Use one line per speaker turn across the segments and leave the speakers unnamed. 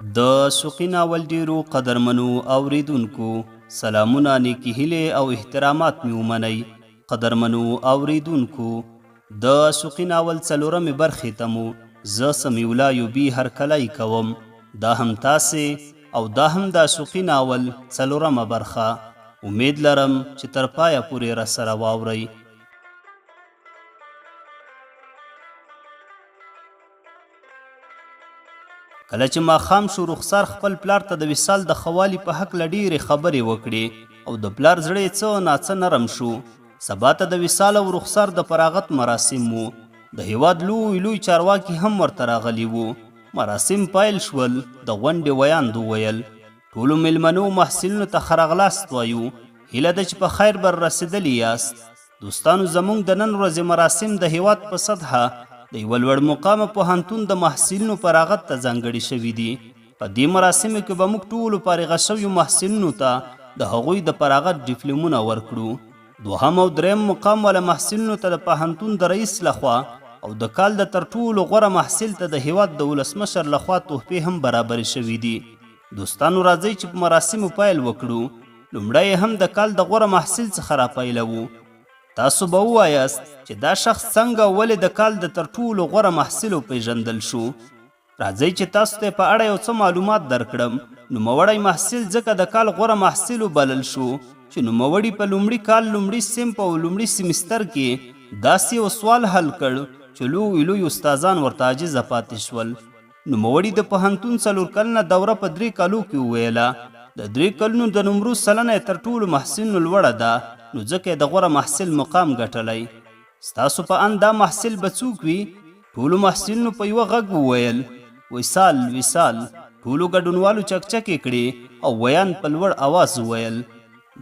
د سوقي ناول ډیرو قدرمنو اوریدونکو سلامونه، نیکې هیلې او احترامات مې ومنئ. قدرمنو اوریدونکو، د سوقي ناول څلورمې برخې ته مو زه سمیع الله ایوبي هرکلی کوم. دا هم تاسې او دا هم د سوقي ناول څلورمه برخه. امید لرم چې تر پایه پورې راسره واورئ. کله چې ماښام شو، رخسار خپل پلار ته د وصال د ښه والي په هکله ډېرې خبرې وکړې او د پلار زړه یې څه ناڅه نرم شو. سبا ته د وصال او رخسار د فراغت مراسم وو. د هیواد لوی لوی چارواکي هم ورته راغلي وو. مراسم پیل شول. د غونډې ویاند وویل: ټولو میلمنو محصلینو ته ښه راغلاست وایو. هیله ده چې په خیر بر رسېدلي یاست. دوستانو، زموږ د نن ورځې مراسم د هیواد په سطحه د یوه لوړ مقامه پوهنتون د محصلینو فراغت ته ځانګړي شوي دي. په دې مراسمو کې به موږ ټولو فارغه شویو محصلینو ته د هغوی د فراغت ډیپلومونه ورکړو. دوهم او دریم مقام والا محصلینو ته د پوهنتون د رئیس لخوا او د کال د تر ټولو غوره محصل ته د هیواد د ولسمشر لخوا تحفې هم برابرې شوي دي. دوستانو، راځئ چې په مراسمو پیل وکړو. لومړی هم د کال د غوره محصل څخه راپیلوو. تاسو به ووایاست چې دا شخص څنګه ولې د کال د تر ټولو غوره محصل وپیژندل شو. راځئ چې تاسو ته په اړه یو څه معلومات درکړم. نوموړی محصل ځکه د کال غوره محصل وبلل شو چې نوموړي په لومړي کال لومړي صنف او لومړي سیمستر کې داسې یو سوال حل کړ چې لوی لوی استادان ورته عاجزه پاتې شول. نوموړي د پوهنتون 4 کلنه دوره په 3 کالو کې وویله. د 3 کلونو د نمرو سلنه یې تر ټولو محصلینو لوړه ده، نو ځکه یې د غوره محصل مقام ګټلی. ستاسو په اند دا محصل به څوک وي؟ ټولو محصلینو په یوه غږ وویل: وصال، وصال. ټولو ګډونوالو چکچکې کړې او ویان په لوړ اواز وویل: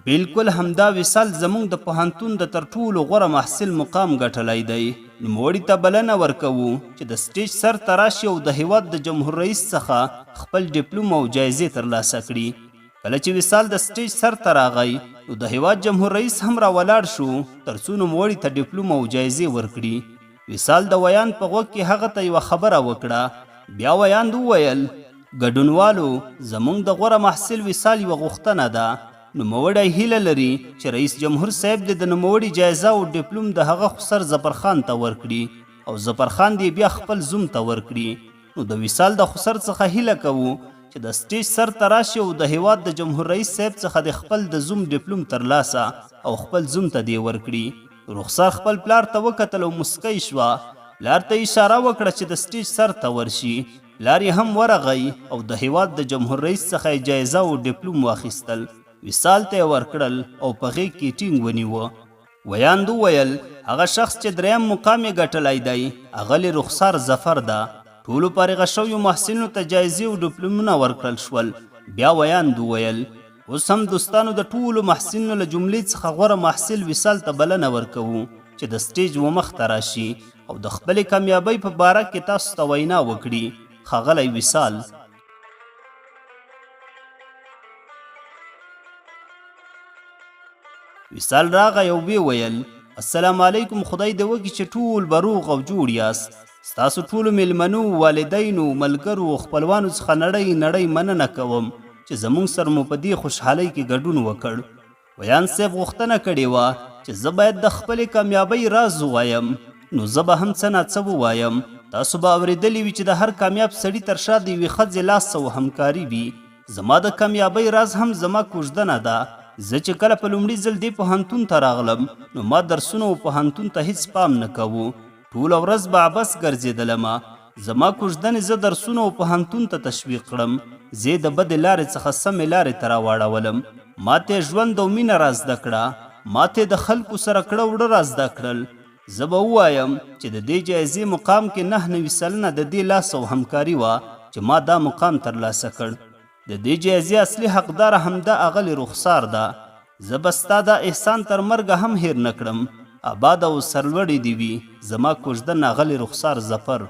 بالکل همدا وصال زموږ د پوهنتون د تر ټولو غوره محصل مقام ګټلی دی. نوموړي ته بلنه ورکوو چې د سټیج سر ته راشي او د هیواد د جمهور رئیس څخه خپل ډیپلوم او جایزې ترلاسه کړي. کله چې وصال د سټیج سر ته راغی، نو د هیواد جمهور رئیس هم راولاړ شو تر څو نوموړي ته ډیپلوم او جایزې ورکړي. وصال د ویاند په غوږ کې هغه ته یوه خبره وکړه. بیا ویاند وویل: ګډونوالو، زموږ د غوره محصل وصال یوه غوښتنه ده. نوموړی هیله لري چې رئیس جمهور صاحب د نوموړي جایزه او ډیپلوم د هغه خسر ظفرخان ته ورکړي او ظفرخان دې بیا خپل زوم ته ورکړي. نو د وصال د خسر څخه هیله کوو چې د سټیج سر ته راشي او د هیواد د جمهور رئیس صاحب څخه د خپل د زوم ډیپلوم ترلاسه او خپل زوم ته دې ورکړي. رخسار خپل پلار ته وکتل او مسکی شوه. پلار ته اشاره وکړه چې د سټیج سر ته ورشي. پلار یې هم ورغی او د هیواد د جمهور رئیس څخه جایزه او ډیپلوم واخیستل. وصال ته یې ورکړل او په غېږ کې ټینګ ونیوه. ویاند وویل: هغه شخص چې دریم مقام یې ګټلی دی، اغلې رخسار ظفر ده. ټولو فارغه شویو محصلینو ته جایزې او ډیپلومونه ورکړل شول. بیا ویاند وویل: اوس هم دوستانو، د ټولو محصلینو له جملې څخه غوره محصل وصال ته بلنه ورکوو چې د سټیج ومخ ته راشي او د خپلې کامیابۍ په باره کې تاسو ته وینا وکړي. ښاغلی وصال. وصال راغی او ویې ویل: السلام علیکم. خدای دې وکړي چې ټول به روغ او جوړ یاست. ستاسو ټولو میلمنو، والدینو، ملګرو او خپلوانو څخه نړۍ مننه کوم چې زموږ سره مو په دې خوشحالۍ کې ګډون وکړ. ویاند صاحب غوښتنه کړې وه چې زه باید د خپلې کامیابۍ راز ووایم. نو زه به هم څه ناڅه ووایم. تاسو به اورېدلي وي چې د هر کامیاب سړي تر شا د یوې ښځې لاس او همکاري وي. زما د کامیابۍ راز هم زما کوژدنه ده. زه چې کله په لومړي ځل دې پوهنتون ته راغلم، نو ما درسونو او پوهنتون ته هیڅ پام نه کوو. ټوله ورځ به عبث ګرځېدلمه. زما کوژدنې زه درسونو او پوهنتون ته تشویق کړم. زه د بدې لارې څخه سمې لارې ته راواړولم. ما ته ژوند او مینه را زده کړه. ما ته د خلکو سره کړه وړه را زده کړل. زه به ووایم چې د دې جایزې مقام کې 99 سلنه د دې لاس او همکاري وه چې ما دا مقام ترلاسه کړ. د دې جایزې اصلي حقدار همدا اغلې رخسار ده. زه به ستا دا احسان تر مرګه هم هیر نه کړم. آباد او سرلوړې دې وي زما کوژدن اغلې رخسار ظفر.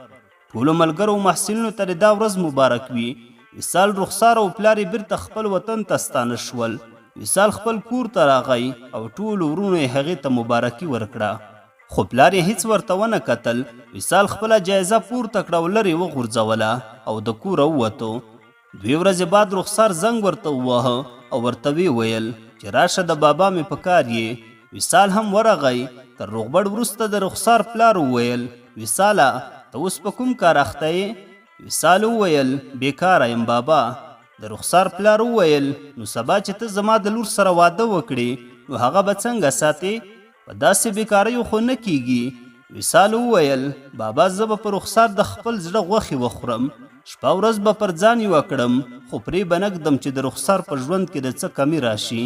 ټولو ملګرو او محصلینو ته دا ورځ مبارک وي. وصال، رخسار او پلار یې بیرته خپل وطن ته ستانه شول. وصال خپل کور ته راغی او ټولو ورونو یې هغې ته مبارکي ورکړه. خو پلار یې هیڅ ورته ونه کتل. وصال خپله جایزه پورته کړه او لرې وغورځوله او د کوره ووتو. 2 ورځې بعد رخسار زنګ ورته وواهه او ورته ویې ویل چې راشه د بابا مې په کار یې. وصال هم ورغی. تر روغبړ وروسته د رخسار پلار وویل وصاله ته اوس په کوم کار اخته یې؟ وصال وویل بیکاره یم بابا. د رخسار پلار وویل نو سبا چې ته زما د لور سره واده وکړې نو هغه به څنګه ساتې؟ په داسې بیکاریو خو نه کیږي. وصال وویل بابا زه به په رخسار د خپل زړه غوښې وخورم، شپه ورځ به پر ځان یې وکړم، خو پرې به نږدم چې د رخسار په ژوند کې د څه کمی راشي.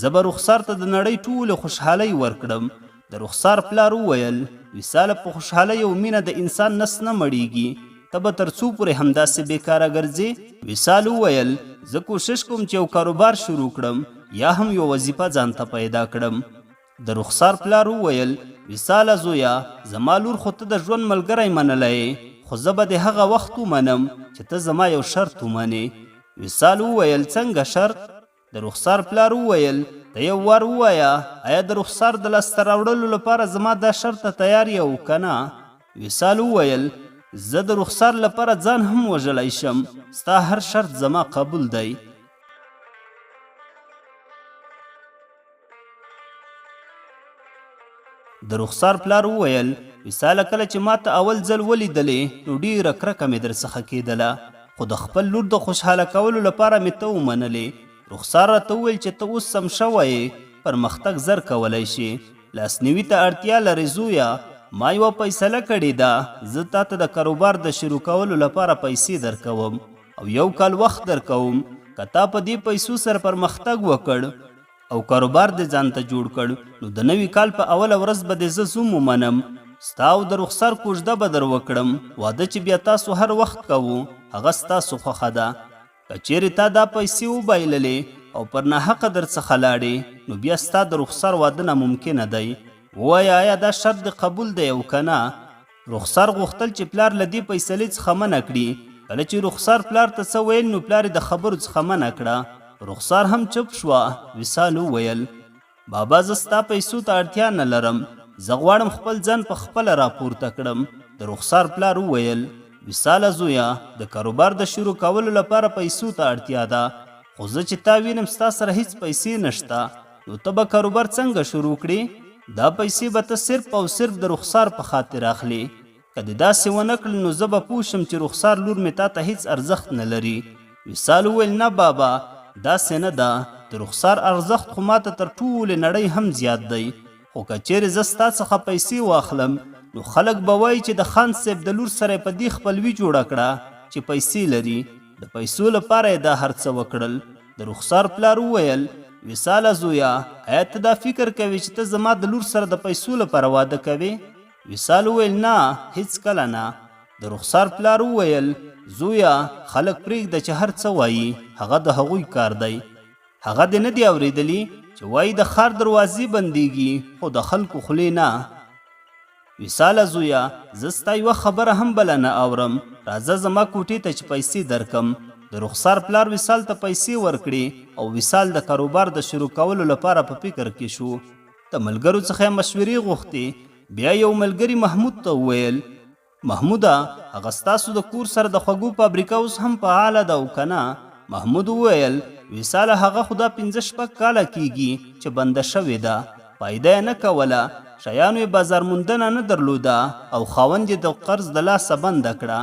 زه به رخسار ته د نړۍ ټولې خوشحالۍ ورکړم. د رخسار پلار وویل وصاله په خوشحالۍ او مینه د انسان نس نه مړیږي، ته به تر څو پورې همداسې بیکاره ګرځې؟ وصال وویل زه کوشش کوم چې یو کاروبار شروع کړم یا هم یو وظیفه ځان ته پیدا کړم. د رخسار پلار وویل وصاله زویا زما لور خو ته د ژوند ملګری منلی، خو زه به د هغه وخت ومنم چې ته زما یو شرط ومنې. وصال وویل څنګه شرط؟ د رخسار پلار وویل ته یو وار ووایه آیا د رخسار د لاسته راوړلو لپاره زما دا شرط ته تیار یې او که نه؟ وصال وویل زه د رخسار لپاره ځان هم وژلی شم، ستا هر شرط زما قبول دی. د رخسار پلار وویل وصاله کله چې ما ته اول ځل ولیدلې نو ډېره کرکه مې در څخه کېدله، خو د خپل لور د خوشحاله کولو لپاره مې ته ومنلې. رخسار راته وویل چې ته اوس سم شوی یې، پرمختګ زر کولی شي، لاسنیوي ته اړتیا لرې زویه. ما یوه فیصله کړې ده، زه تا ته د کاروبار د شروع کولو لپاره پیسې درکوم او 1 کال وخت درکوم. که تا په دې پیسو سره پرمختګ وکړ او کاروبار دې ځان ته جوړ کړ نو د نوي کال په اوله ورځ به دې زه زوم ومنم، ستا او د رخسار کوژده به در وکړم. واده چې بیا تاسو هر وخت کوو هغه ستاسو خوښه ده. که چیرې تا دا پیسې وبایللې او پر ناحقه در څخه لاړې نو بیا ستا د رخسار واده ناممکنه دی. ووایه آیا دا شرط دې قبول دی او که نه؟ رخسار غوښتل چې پلار له دې فیصلې څخه منع کړي. کله چې رخسار پلار ته څه ویل نو پلار یې د خبرو څخه منع کړه. رخسار هم چپ شوه. وصال وویل بابا زه ستا پیسو ته اړتیا نه لرم، زه غواړم خپل ځان په خپله راپورته کړم. د رخسار پلار وویل وصاله زویا د کاروبار د شروع کولو لپاره پیسو ته اړتیا ده، خو زه چې تا وینم ستا سره هیڅ پیسې نشته، نو ته به کاروبار څنګه شروع کړې؟ دا پیسې به ته صرف او صرف د رخسار په خاطر اخلي. که دې داسې ونه کړل نو زه به پوه شم چې رخسار لور مې تا ته هیڅ ارزښت نه لري. وصال وویل نه بابا داسې نه ده، د رخسار ارزښت خو ماته تر ټولې نړۍ هم زیات دی، خو که چیرې زه ستا څخه پیسې واخلم نو خلک به وایي چې د خان صاحب د لور سره یې په دې خپلوي جوړه کړه چې پیسې لري، د پیسو لپاره یې دا هر څه وکړل. د رخسار پلار وویل وصاله زویا آیا ته دا فکر کوې چې ته زما د لور سره د پیسو لپاره واده کوې؟ وصال وویل نه هیڅکله نه. د رخسار پلار وویل زویا خلک پرېږده چې هر څه وایي، هغه د هغوی کار دی. هغه دې نه دی اورېدلي چې وایي د ښار دروازې بندېږي خو د خلکو خولې نه. وصاله زویا زه ستا یوه خبره هم بله نه اورم، راځه زما کوټې ته چې پیسې درکم. د رخسار پلار وصال ته پیسې ورکړې او وصال د کاروبار د شروع کولو لپاره په فکر کې شو. د ملګرو څخه یې مشورې غوښتې. بیا یو ملګري محمود ته وویل محموده هغه ستاسو د کور سره د خوږو فابریکه اوس هم فعاله ده او که نه؟ محمود وویل وصاله هغه خو دا 5-6 کاله کیږي چې بنده شوې ده، فایده یې نه کوله، شیانو یې بازار موندنه نه درلوده او خاوند یې د قرض د لاسه بنده کړه.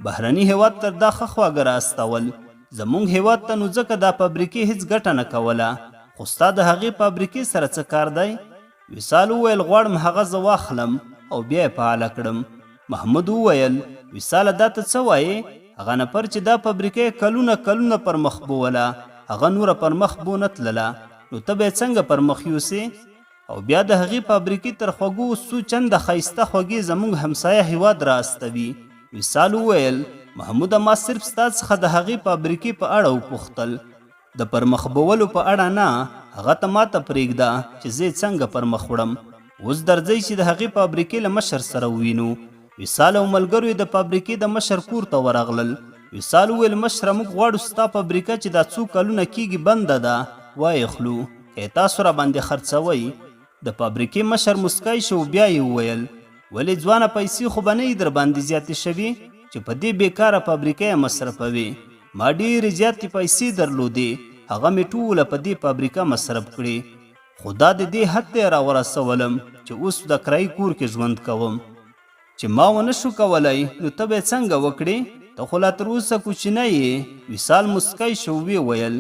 بهرني هیواد تر دا ښه خواږه راستول، زموږ هیواد ته نو ځکه دا فابریکې هیڅ ګټه نه کوله، خو ستا د هغې فابریکې سره څه کار دی؟ وصال وویل غواړم هغه زه واخلم او بیا یې فعاله کړم. محمود وویل وصاله دا ته څه وایې؟ هغه نفر چې دا فابریکه کلونه کلونه پر مخ بوله هغه نوره پر مخ بو نه تلله، نو ته به یې څنګه پر مخ یوسې؟ او بیا د هغې فابریکې تر خوږو څو چنده ښایسته خوږې زموږ همسایه هیواد را استوي. وصال وویل محموده ما صرف ستا څخه د هغې فابریکې په اړه وپوښتل، د پر مخ بولو په اړه نه. هغه ته ما ته پرېږده چې زه څنګه پر مخ وړم. اوس درځئ چې د هغې فابریکې له مشر سره ووینو. وصال او ملګرو یې د فابریکې د مشر کور ته ورغلل. وصال وویل مشره موږ غواړو ستا فابریکه چې دا څو کلونه کیږي بنده ده وایخلو، که تاسو را باندې خرڅوئ. د فابریکې مشر مسکی شو. بیا یې وویل ولې ځوانه پیسې خو به نه یې در باندې زیاتې شوي چې په دې بیکاره فابریکه یې مصرفوي؟ ما ډېرې زیاتې پیسې درلودې، هغه مې ټوله په دې فابریکه مصرف کړې، خو دا د دې حد ته یې راورسولم چې اوس د کرایي کور کې ژوند کوم. چې ما ونه شو کولی نو ته به یې څنګه وکړې؟ ته خو لا تراوسه کوچنی یې. وصال مسکی شو ویې ویل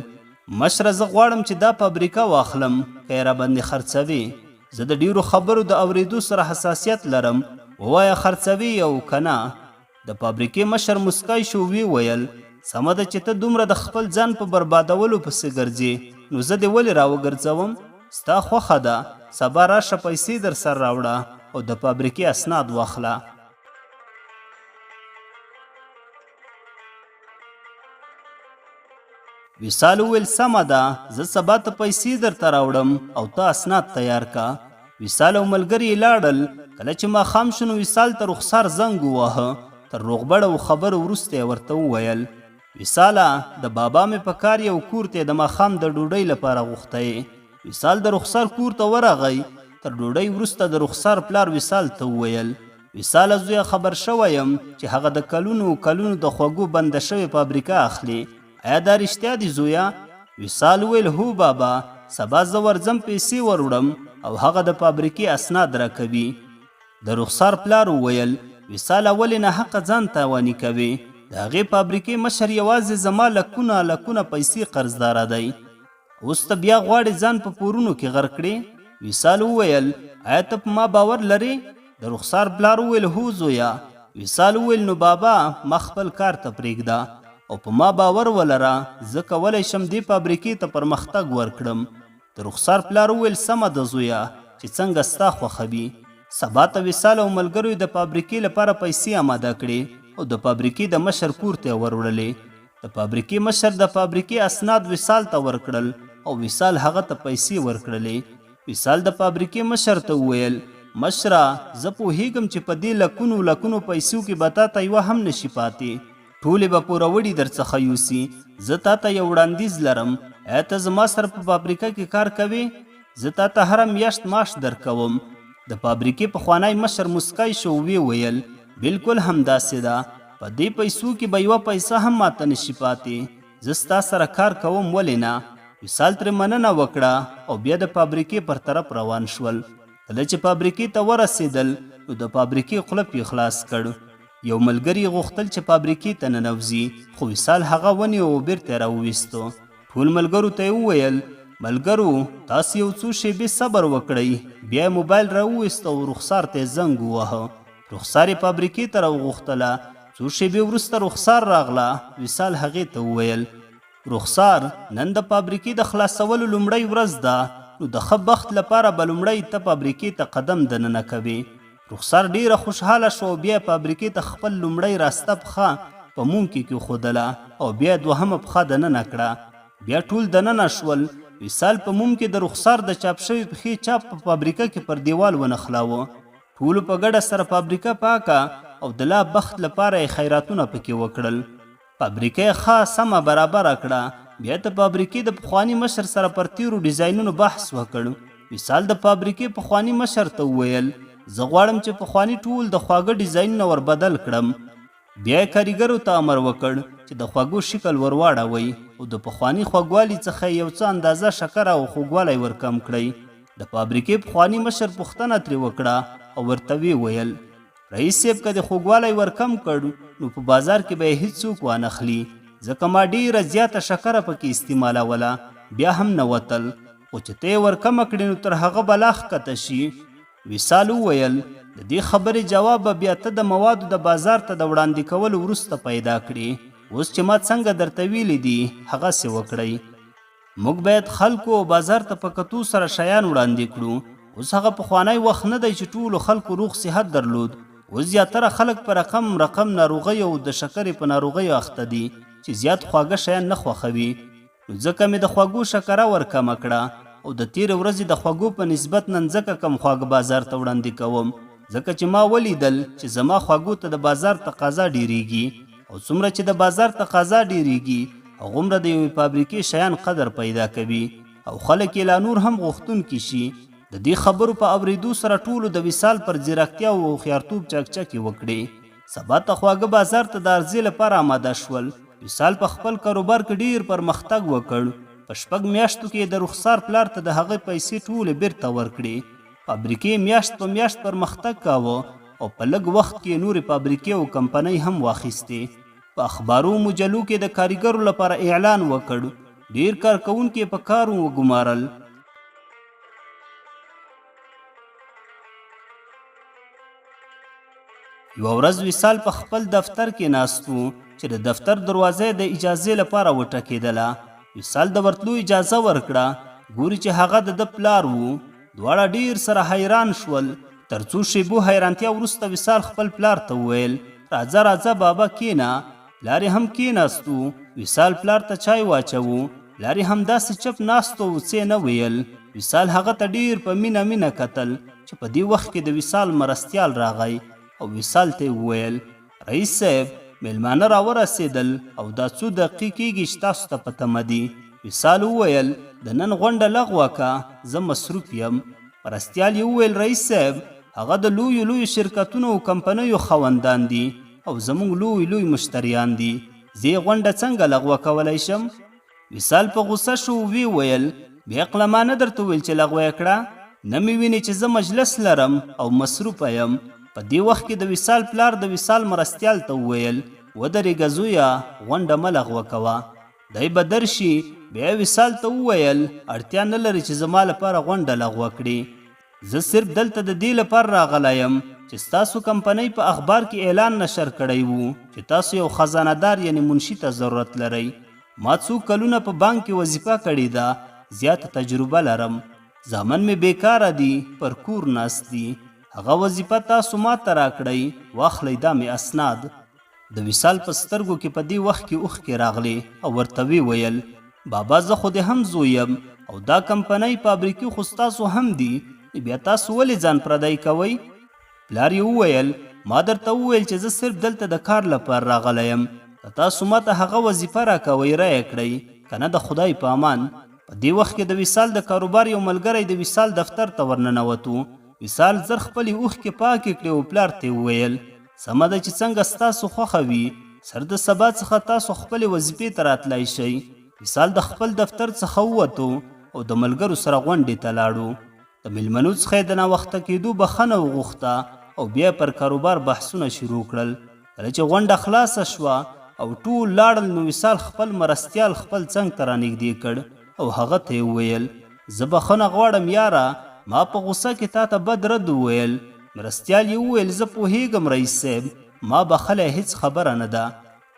مشره زه غواړم چې دا فابریکه واخلم که یې راباندې خرڅوې. زه د ډېرو خبرو د اورېدو سره حساسیت لرم، ووایه خرڅوي او که نه. د فابریکې مشر مسکی شو ویې ویل سمه ده چې ته دومره د خپل ځان په بربادولو پسې ګرځې نو زه دې ولې راوګرځوم؟ ستا خوښه ده، سبا راشه پیسې در سره راوړه او د فابریکې اسناد واخله. وصال وویل سمه ده، زه سبا ته پیسې درته راوړم او ته اسناد تیار کا. وصال او ملګري یې لاړل. کله چې ماښام شو نو وصال ته رخسار زنګ وواهه. تر روغبړ او خبرو وروسته یې ورته وویل وصاله د بابا مې په کار یو کور ته د ماښام د ډوډۍ لپاره غوښتی. وصال د رخسار کور ته ورغی. تر ډوډۍ وروسته د رخسار پلار وصال ته وویل وصاله زویه خبر شوی یم چې هغه د کلونو کلونو د خوږو بنده شوې فابریکه اخلي. آیا دا رښتیا دي زویه؟ وصال وویل هو بابا، سبا زه ورځم پیسې وروړم او هغه د فابریکې اسناد راکوي. د رخسار پلار وویل وصاله ولې ناحقه ځان تاواني کوې؟ د هغې فابریکې مشر یوازې زما لکونه لکونه پیسې قرضداره دی، اوس ته بیا غواړې ځان په پورونو کې غرق کړې؟ وصال وویل آیا ته په ما باور لرې؟ د رخسار پلار وویل هو زویه. وصال وویل نو بابا ما خپل کار ته پرېږده او په ما باور ولره، زه کولی شم دې فابریکې ته پرمختګ ورکړم. د رخسار پلار وویل سمه ده زویه چې څنګه ستا خوښه وي. سبا ته وصال او ملګرو د فابریکې لپاره پیسې آماده کړې او د فابریکې د مشر کور ته یې وروړلې. د فابریکې مشر د فابریکې اسناد وصال ته ورکړل او وصال هغه ته پیسې ورکړلې. وصال د فابریکې مشر ته وویل مشره زه پوهیږم چې په دې لکونو لکونو پیسو کې به تا ته یوه هم نشي پاتې، ټولې به پوروړي در څخه یوسي. زه تا ته یو وړاندیز لرم، ایا ته زما سره په فابریکه کې کار کوې؟ زه تا ته هره میاشت معاش درکوم. د فابریکې پخوانی مشر مسکی شو ویې ویل بلکل همداسې ده، په دې پیسو کې به یوه پیسه هم ماته نشي پاتې. زه ستا سره کار کوم ولې نه؟ وصال ترې مننه وکړه او بیا د فابریکې پر طرف روان شول. کله چې فابریکې ته ورسېدل نو د فابریکې قلف یې خلاص کړ. یو ملګري غوښتل چې فابریکې ته ننوځي خو وصال هغه ونیو او بیرته یې راوویستو. ټول ملګرو ته یې وویل ملګرو تاسو یو څو شېبې صبر وکړئ. بیا یې موبایل راوویست او رخسار ته یې زنګ وواهه. رخسار یې فابریکې ته راوغوښتله. څو شېبې وروسته رخسار راغله. وصال هغې ته وویل رخسار نن د فابریکې د خلاصولو لومړۍ ورځ ده، نو د ښه بخت لپاره به لومړی ته فابریکې ته قدم دننه کوې. رخسار ډیره خوشحاله شو او بیا فابریکې ته خپل لومړی راسته پښه په موم کې کېښودله او بیا دوهمه پښه دننه کړه. بیا ټول دننه شول. وصال په موم کې د رخسار د چاپ شوي پښې چاپ په فابریکه کې پر دیوال ونښلاوه. ټولو په ګډه سره فابریکه پاکه او د لا بخت لپاره یې خیراتونه پکې وکړل. فابریکه یې ښه سمه برابره کړه. بیا د فابریکې د پخواني مشر سره پر تیرو ډیزاینونو بحث وکړ. وصال د فابریکې پخواني مشر ته وویل زه غواړم چې پخواني ټول د خواږه ډیزاینونه ور بدل کړم. بیا یې کاریګرو ته امر وکړ چې د خوږو شکل ور واړوئ او د پخواني خوږوالي څخه یو څه اندازه شکر او خوږوالی ور کم کړئ. د فابریکې پخواني مشر پوښتنه ترې وکړه او ورته ویې ویل رئیس صاحب که د خوږوالی ور کم کړ نو په بازار کې به یې هیڅوک وانخلي، ځکه ما ډیره زیاته شکره پکې استعمالوله بیا هم نه وتل، خو چې ته یې ور کمه کړې نو تر هغه به لا ښکته شي. وصال وویل د دې خبرې جواب به بیا ته د موادو د بازار ته د وړاندې کولو وروسته پیدا کړې. اوس چې ما څنګه درته ویلي دي هغسې وکړئ. موږ باید خلکو او بازار ته په کتو سره شیان وړاندې کړو. اوس هغه پخوانی وخت نه دی چې ټولو خلکو روغ صحت درلود. اوس زیاتره خلک په رقم ناروغۍ او د شکرې په ناروغیو اخته دي چې زیات خواږه شیان نه خوښوي. نو ځکه مې د خوږو شکره ور کمه کړه او د تېرې ورځې د خوږو په نسبت نن ځکه کم خواږه بازار ته وړاندې کوم، ځکه چې ما ولیدل چې زما خوږو ته د بازار تقاضا ډیریږي او څومره چې د بازار تقاضا ډیریږي هغومره د یوې فابریکې شیان قدر پیدا کوي او خلک یې لا نور هم غوښتونکي شي. د دې خبرو په اورېدو سره ټولو د وصال پر ځیرکتیا او هوښیارتوب چکچکې وکړې. سبا ته خواږه بازار ته د عرضې لپاره آماده شول. وصال په خپل کاروبار کې ډیر پرمختګ وکړ. په 6 میاشتو کې د رخسار پلار ته د هغې پیسې ټولې بیرته ورکړې. فابریکې میاشت په میاشت پرمختګ کاوه او په لږ وخت کې نورې فابریکې او کمپنۍ هم واخیستې. په اخبارو مجلو کې د کارګرو لپاره اعلان وکړ. ډیر کارکوونکي په کار وګمارل. یوه ورځ وصال په خپل دفتر کې ناست و چې د دفتر دروازه د اجازې لپاره وټکېدله. وصال د ورتلو اجازه ورکړه. ګوري چې هغه د ده پلار و. دواړه ډیر سره حیران شول. تر څو شیبو حیرانتیا وروسته وصال خپل پلار ته وویل راځه راځه بابا کېنه. پلار هم کېناستو. وصال پلار ته چای واچوو. پلار هم داسې چپ ناستو و څه نه ویل. وصال هغه ته ډیر په مینه مینه کتل چې په دې وخت کې د وصال مرستیال راغی او وصال ته وویل رئیس صاحب میلمانه راورسېدل او دا څو دقیقې کېږي چې تاسو ته په تمه دي. وصال وویل د نن غونډه لغوه که زه مصروف یم. مرستیال یې وویل رئیس صاحب هغه د لویو لویو شرکتونو او کمپنیو خاوندان دي او زموږ لوی مشتریان دي. زه یې غونډه څنګه لغوه کولی شم؟ وصال په غوسه شو وی ویل بې عقله ما نه درته وویل چې لغوه یې کړه؟ نه مې وینې چې زه مجلس لرم او مصروفه یم. په دې وخت کې د وصال پلار د وصال مرستیال ته وویل ودرېږه زویه غونډه مه لغوه کوه. دی به درشي. بیا وصال ته وویل اړتیا نه لري چې زما لپاره غونډه لغوه کړي. زه صرف دلته د دې لپاره راغلی یم چې ستاسو کمپنۍ په اخبار کې اعلان نشر کړی وو چې تاسو یو خزانه دار یعنی منشي ته ضرورت لرئ. ما څو کلونه په بانک کې وظیفه کړې ده. زیاته تجربه لرم. زامن مې بیکاره دي پر کور ناست دي. هغه وظیفه تاسو ما ته راکړئ. واخلئ دا مې اسناد. د وصال په سترګو کې په دې وخت کې اوښکې راغلې او ورته ویې ویل بابا زه خو دې هم زوی یم او دا کمپنۍ فابریکې خو ستاسو هم دي. بیا تاسو ولې ځان پردی کوئ؟ پلار یې وویل ما درته وویل چې زه صرف دلته د کار لپاره راغلی یم. که تاسو ما ته هغه وظیفه راکوئ رایه کړئ که نه د خدای په امان. په دې وخت کې د وصال د کاروبار یو ملګری د وصال دفتر ته ورننوتو. وصال زر خپلې اوښکې پاکې کړې او پلار ته یې وویل سمه ده چې څنګه ستاسو خوښه وي سر د سبا څخه تاسو خپلې وظیفې ته راتلی شئ. وصال د خپل دفتر څخه ووتو او د ملګرو سره غونډې ته لاړو. د میلمنو څخه یې د ناوخته کېدو بخښنه وغوښته او بیا پر کاروبار بحثونه شروع کړل. کله چې غونډه خلاصه شوه او ټول لاړل نو وصال خپل مرستیال خپل څنګ ته رانږدې کړ او هغه ته یې وویل زه بخښنه غواړم یاره ما په غوسه کې تا ته بد رد وویل. مرستیال یې وویل زه پوهیږم رئیس صاحب ما بخلی هیڅ خبره نه ده.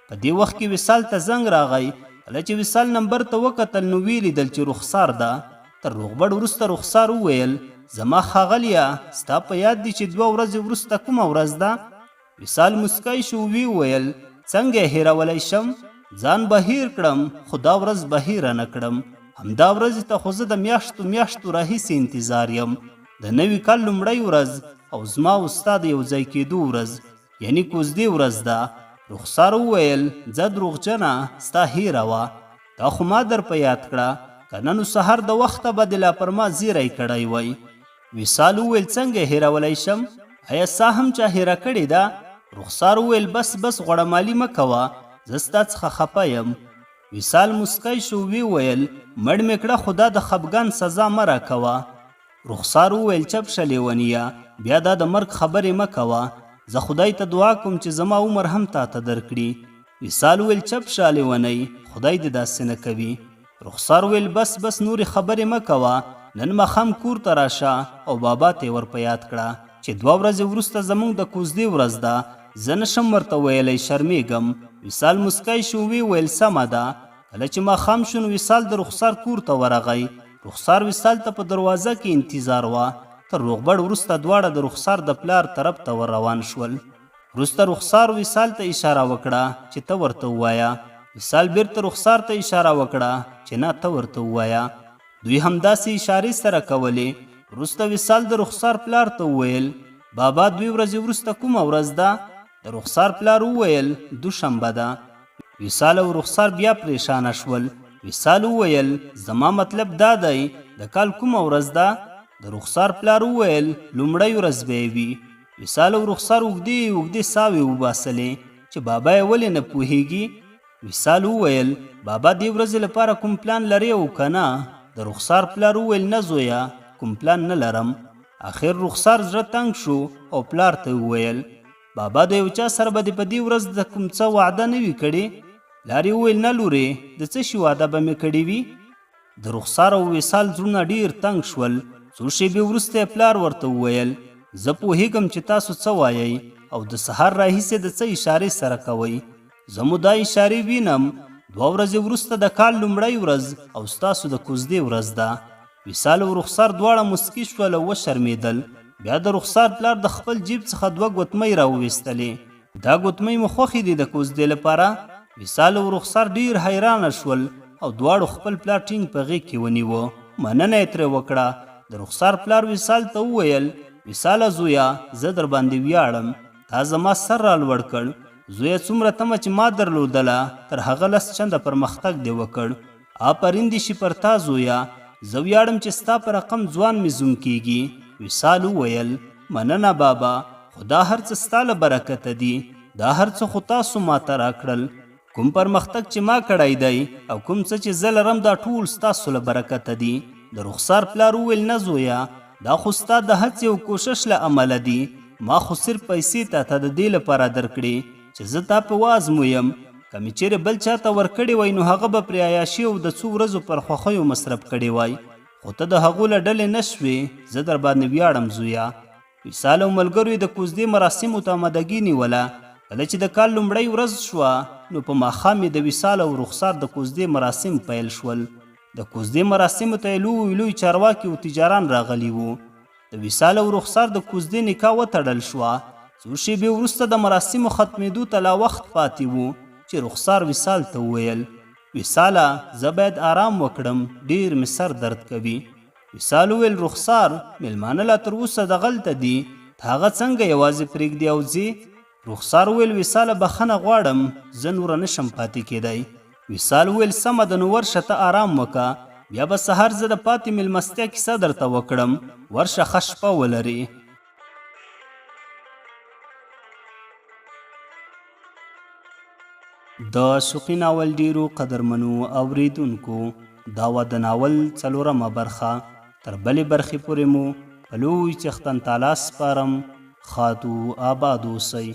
په دې وخت کې وصال ته زنګ راغی. کله چې وصال نمبر ته وکتل نو ویې لیدل چې رخسار ده. تر روغبړ وروسته رخسار وویل زما ښاغلیه ستا په یاد دي چې 2 ورځې وروسته کومه ورځ ده؟ وصال مسکی شو ویې ویل څنګه یې هیرولی شم؟ ځان به هیر کړم خو دا ورځ به هیره نه کړم. همدا ورځې ته خو زه د میاشتو راهیسې انتظار یم. د نوي کال لومړۍ ورځ او زما او ستا د یو ځای کېدو ورځ یعنی کوزدې ورځ ده. رخسار وویل ځه دروغجنه ستا هیره وه. دا خو ما در په یاد کړه که نه نو سهار د وخته به دې لا پر ما زیری کړی وی. وصال وویل څنګه یې هیرولی شم؟ ایا ستا هم چا هیره کړې ده؟ رخسار وویل بس غوړمالي مه کوه زه ستا څخه خفه یم. وصال مسکی شو وی ویل مړ مې کړه خو دا د خفګان سزا مه راکوه. رخسار وویل چپ شه لیونیه بیا دا د مرګ خبرې مه کوه. زه خدای ته دعا کوم چې زما عمر هم تا ته درکړي. وصال ویل چپ شه لیونی خدای دې داسې نه کوي. رخسار ویل بس نورې خبرې مه کوه. نن ماښام کور ته راشه او بابا ته یې ور په یاد کړه چې 2 ورځې وروسته زموږ د کوزدې ورځ ده. زه نشم ورته ویلی شرمېږم. وصال مسکی شو وی ویل سمه ده. کله چې ماښام شو نو وصال د رخسار کور ته ورغی. رخسار وصال ته په دروازه کې انتظار وه. تر روغبړ وروسته دواړه د رخسار د پلار طرف ته ور روان شول. وروسته رخسار وصال ته اشاره وکړه چې ته ورته ووایه. وصال بیرته رخسار ته اشاره وکړه چې نه ته ورته ووایه. دوی همداسې اشارې سره کولې. وروسته وصال د رخسار پلار ته وویل بابا 2 ورځې وروسته کومه ورځ ده؟ د رخسار پلار وویل دوشنبه ده. وصال او رخسار بیا پریشانه شول. وصال وویل زما مطلب دا دی د کال کومه ورځ ده؟ د رخسار پلار وویل لومړۍ ورځ به یې وي. وصال او رخسار اوږدې ساوې وباسلې چې بابا یې ولې نه پوهیږي. وصال وویل بابا دې ورځې لپاره کوم پلان لرې او که نه؟ د رخسار پلار وویل نه زویه کوم پلان نه لرم. آخر رخسار زړه تنګ شو او پلار ته وویل بابا د یو چا سره به دې په دې ورځ د کوم څه وعده نه وي کړې؟ پلار یې وویل نه لورې د څه شي وعده به مې کړې وي؟ د رخسار او وصال زړونه ډېر تنګ شول. څو شېبې وروسته پلار ورته وویل زه پوهېږم چې تاسو څه وایئ او د سهار راهیسې د څه اشارې سره کوئ. زه مو دا اشارې وینم. 2 ورځې وروسته د کال لومړۍ ورځ او ستاسو د کوزدې ورځ ده. وصال او رخسار دواړه مسکي شول او وشرمېدل. بیا د رخسار پلار د خپل جیب څخه 2 ګوتمۍ راوویستلې. دا ګوتمۍ مو خوښې دي د کوزدې لپاره؟ وصال او رخسار ډېر حیرانه شول او دواړو خپل پلار ټینګ په غېږ کې ونیوه. مننه یې ترې وکړه. د رخسار پلار وصال ته وویل وصاله زویه زه در باندې ویاړم. تا زما سر را لوړ کړ. زویه څومره تمه چې ما درلودله تر هغه 10 چنده پرمختګ دې وکړ. آفرین دې شي پر تا زویه. زه ویاړم چې ستا په رقم ځوان مې زوم کیږي. وصال وویل مننه بابا خو دا هر څه ستا له برکته دي. دا هر څه خو تاسو ماته راکړل. کوم پرمختګ چې ما کړی دی او کوم څه چې زه لرم دا ټول ستاسو له برکته دي. د رخسار پلار وویل نه زویه دا خو ستا د هڅې او کوشش له امله دي. ما خو صرف پیسې تا د دې لپاره درکړې چې زه تا په وازمویم. که مې چیرې بل چا ته ورکړې وای نو هغه به پرې عیاشي او د څو ورځو پر خوښیو مصرف کړی وای. خو ته د هغو له ډلې نه شوې. زه در باندې ویاړم زویه. وصال او ملګرو یې د کوزدې مراسمو ته آمادګي نیوله. کله چې د کال لومړۍ ورځ شوه نو په ماښام یې د وصال او رخسار د کوزدې مراسم پیل شول. د کوزدې مراسمو ته یې لوی چارواکي او تجاران راغلي وو. د وصال او رخسار د کوزدې نکاح وتړل شوه. څو شېبې وروسته د مراسمو ختمېدو ته لا وخت پاتې و چې رخسار وصال ته وویل وصاله زه باید آرام وکړم ډېر مې سر درد کوي. وصال وویل رخسار میلمانه لا تر اوسه دغلته دي هغه څنګه یوازې پرېږدي او ځي؟ رخسار وویل وصاله بخښنه غواړم زه نوره نشم پاتې کېدی. وصال وویل سمه ده نو ورشه ته آرام وکړه بیا به سهار زه د پاتې میلمستیا کیسه درته وکړم. ورشه ښه شپه ولرې. د شوقي ناول ډیرو قدرمنو اوریدونکو دا وه د ناول 4مه برخه. تر بلې برخې پورې مو په لوی څښتن تعالی سپارم. ښاد و آباد اوسئ.